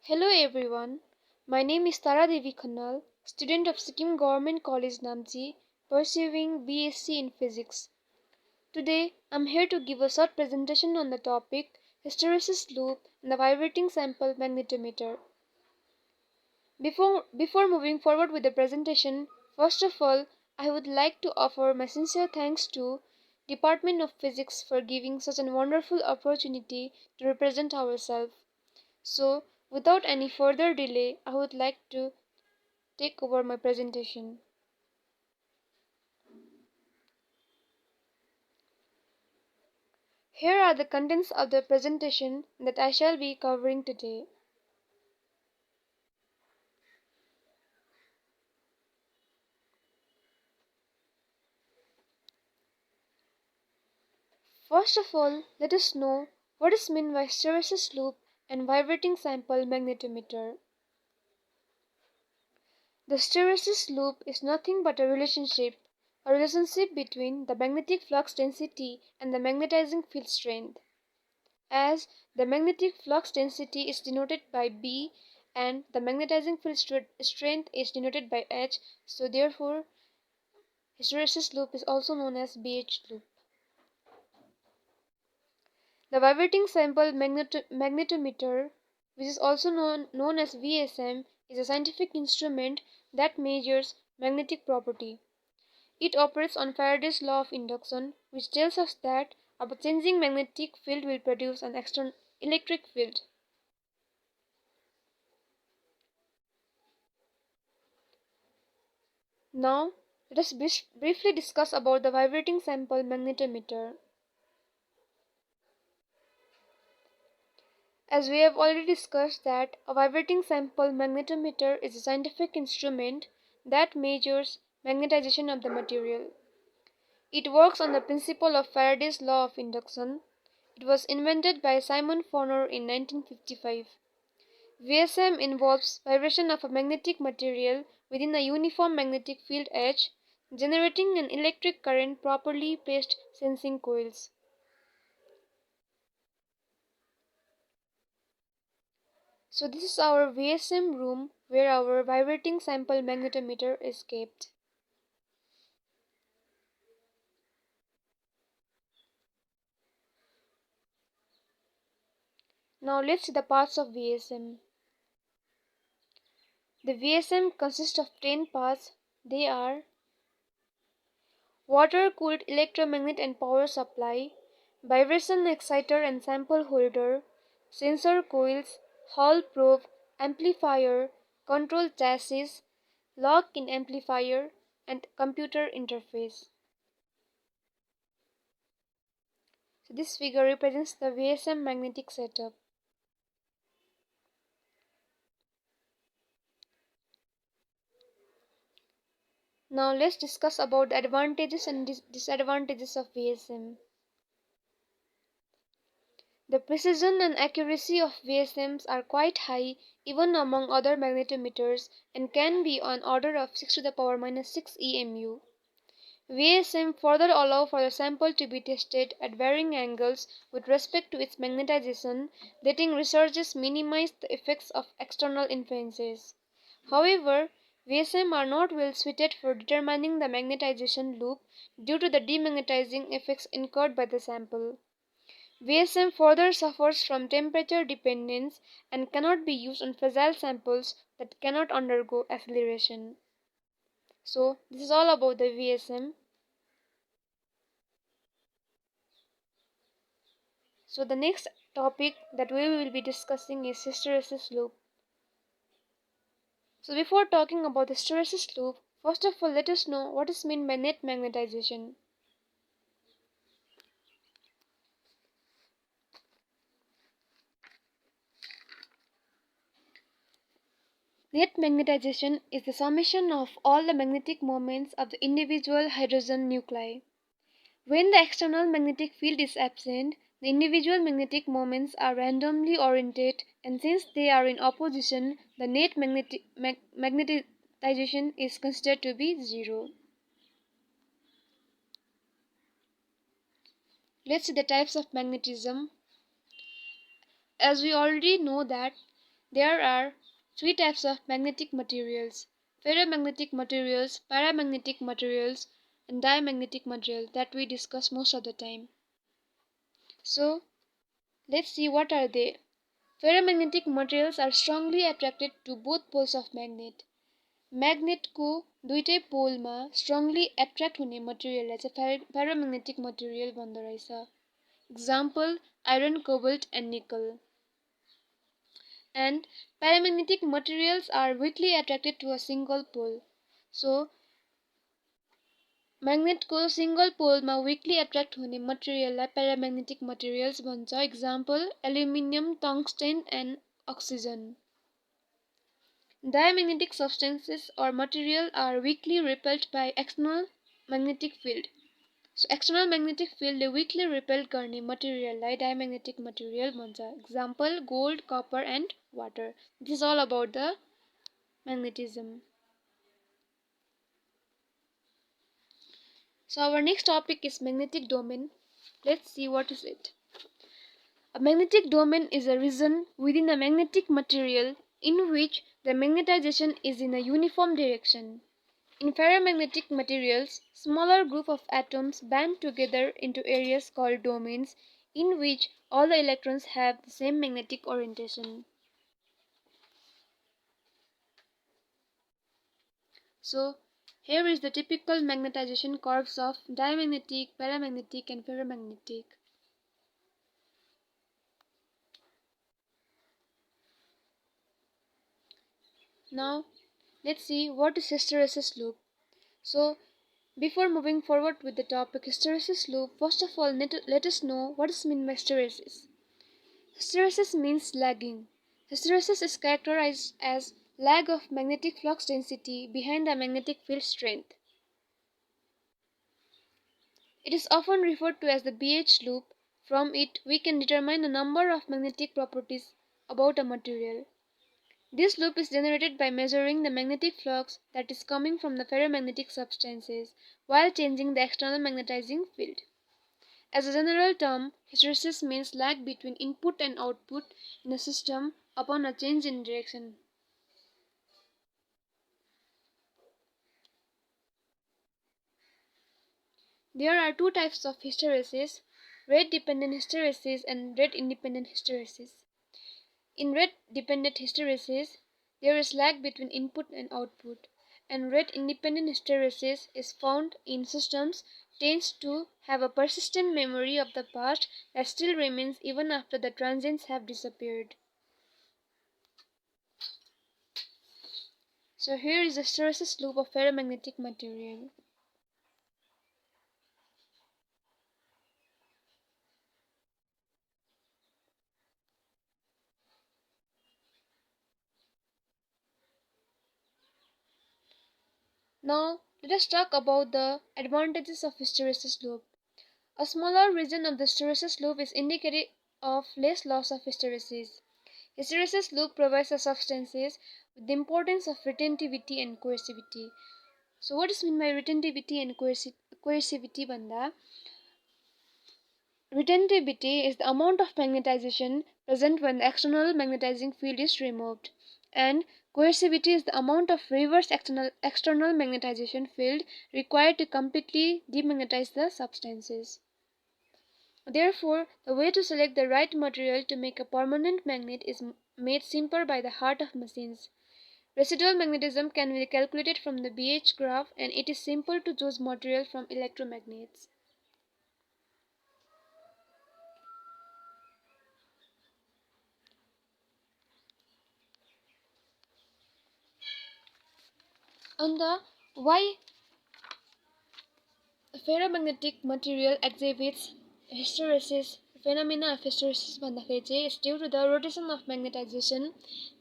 Hello everyone, my name is Devi Khanal, student of Sikkim Government College Namchi, pursuing BSc in Physics. Today, I'm here to give a short presentation on the topic Hysteresis loop and the vibrating sample magnetometer. Before moving forward with the presentation, first of all, I would like to offer my sincere thanks to Department of Physics for giving such a wonderful opportunity to represent ourselves. So, without any further delay, I would like to take over my presentation. Here are the contents of the presentation that I shall be covering today. First of all, let us know what is meant by hysteresis loop and vibrating sample magnetometer. The hysteresis loop is nothing but a relationship between the magnetic flux density and the magnetizing field strength. As the magnetic flux density is denoted by B and the magnetizing field strength is denoted by H, so therefore hysteresis loop is also known as BH loop. The vibrating sample magnetometer, which is also known as VSM, is a scientific instrument that measures magnetic property. It operates on Faraday's law of induction, which tells us that a changing magnetic field will produce an external electric field. Now, let us briefly discuss about the vibrating sample magnetometer. As we have already discussed that a vibrating sample magnetometer is a scientific instrument that measures magnetization of the material. It works on the principle of Faraday's law of induction. It was invented by Simon Forner in 1955. VSM involves vibration of a magnetic material within a uniform magnetic field H, generating an electric current properly placed sensing coils. So this is our VSM room where our vibrating sample magnetometer is kept. Now let's see the parts of VSM. The VSM consists of 10 parts. They are water-cooled electromagnet and power supply, vibration exciter and sample holder, sensor coils, Hall probe, amplifier, control chassis, lock-in amplifier, and computer interface. So this figure represents the VSM magnetic setup. Now let's discuss about the advantages and disadvantages of VSM. The precision and accuracy of VSMs are quite high even among other magnetometers and can be on order of 6 to the power minus 6 EMU. VSM further allow for the sample to be tested at varying angles with respect to its magnetization, letting researchers minimize the effects of external influences. However, VSM are not well suited for determining the magnetization loop due to the demagnetizing effects incurred by the sample. VSM further suffers from temperature dependence and cannot be used on fragile samples that cannot undergo acceleration. So, this is all about the VSM. So, the next topic that we will be discussing is hysteresis loop. So, before talking about the hysteresis loop, first of all, let us know what is meant by net magnetization. Net magnetization is the summation of all the magnetic moments of the individual hydrogen nuclei. When the external magnetic field is absent, the individual magnetic moments are randomly oriented, and since they are in opposition, the net magnetization is considered to be zero. Let's see the types of magnetism. As we already know that There are three types of magnetic materials: ferromagnetic materials, paramagnetic materials, and diamagnetic materials that we discuss most of the time. So, let's see what are they. Ferromagnetic materials are strongly attracted to both poles of magnet. म्याग्नेटको दुईटै पोलमा strongly attract हुने मटेरियललाई चाहिँ ferromagnetic material भन्दो रहेछ. Example, iron, cobalt and nickel. And paramagnetic materials are weakly attracted to a single pole. So, म्याग्नेटको single पोलमा weakly attract हुने मटेरियललाई paramagnetic materials भन्छ. Example, aluminium, tungsten and oxygen. Diamagnetic substances or material are weakly repelled by external magnetic field. So external magnetic field ले weakly repelled गर्ने मटेरियललाई diamagnetic material भन्छ. Example, gold, copper and water. This is all about the magnetism. So our next topic is magnetic domain. Let's see what is it. A magnetic domain is a region within a magnetic material in which the magnetization is in a uniform direction. In ferromagnetic materials, smaller group of atoms band together into areas called domains in which all the electrons have the same magnetic orientation. So, here is the typical magnetization curves of diamagnetic, paramagnetic and ferromagnetic. Now, let's see what is hysteresis loop. So, before moving forward with the topic hysteresis loop, first of all, let us know what is meant by hysteresis. Hysteresis means lagging. Hysteresis is characterized as lag of magnetic flux density behind the magnetic field strength. It is often referred to as the BH loop. From it, we can determine a number of magnetic properties about a material. This loop is generated by measuring the magnetic flux that is coming from the ferromagnetic substances while changing the external magnetizing field. As a general term, hysteresis means lag between input and output in a system upon a change in direction. There are two types of hysteresis: rate-dependent hysteresis and rate-independent hysteresis. In rate-dependent hysteresis, there is lag between input and output, and rate-independent hysteresis is found in systems tends to have a persistent memory of the past that still remains even after the transients have disappeared. So here is the hysteresis loop of ferromagnetic material. Now, let us talk about the advantages of hysteresis loop. A smaller region of the hysteresis loop is indicative of less loss of hysteresis. Hysteresis loop provides the substances with the importance of retentivity and coercivity. So what is meant by retentivity and coercivity banda? Retentivity is the amount of magnetization present when the external magnetizing field is removed, and coercivity is the amount of reverse external magnetization field required to completely demagnetize the substances. Therefore, the way to select the right material to make a permanent magnet is made simpler by the heart of machines. Residual magnetism can be calculated from the BH graph, and it is simple to choose material from electromagnets. On the why ferromagnetic material exhibits hysteresis phenomena of hysteresis भन्दाखेरि चाहिँ is due to the rotation of magnetization,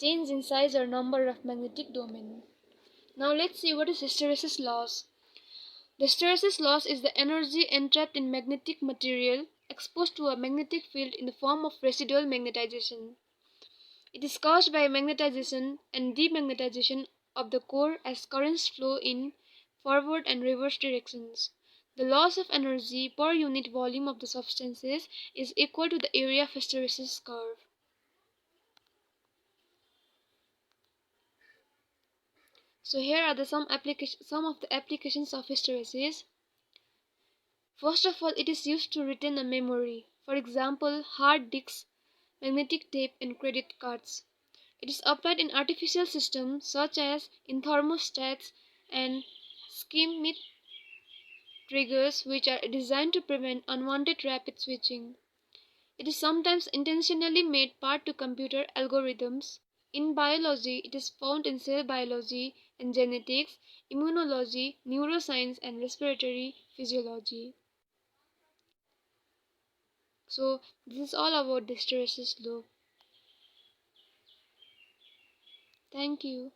change in size or number of magnetic domain. Now let's see what is hysteresis loss. The hysteresis loss is the energy entrapped in magnetic material exposed to a magnetic field in the form of residual magnetization. It is caused by magnetization and demagnetization of the core as currents flow in forward and reverse directions. The loss of energy per unit volume of the substances is equal to the area of hysteresis curve. So here are some of the applications of hysteresis. First of all, it is used to retain a memory. For example, hard disks, magnetic tape, and credit cards. It is applied in artificial systems such as in thermostats and schemic triggers, which are designed to prevent unwanted rapid switching. It is sometimes intentionally made part to computer algorithms. In biology, it is found in cell biology and genetics, immunology, neuroscience, and respiratory physiology. So, this is all about the hysteresis loop. Thank you.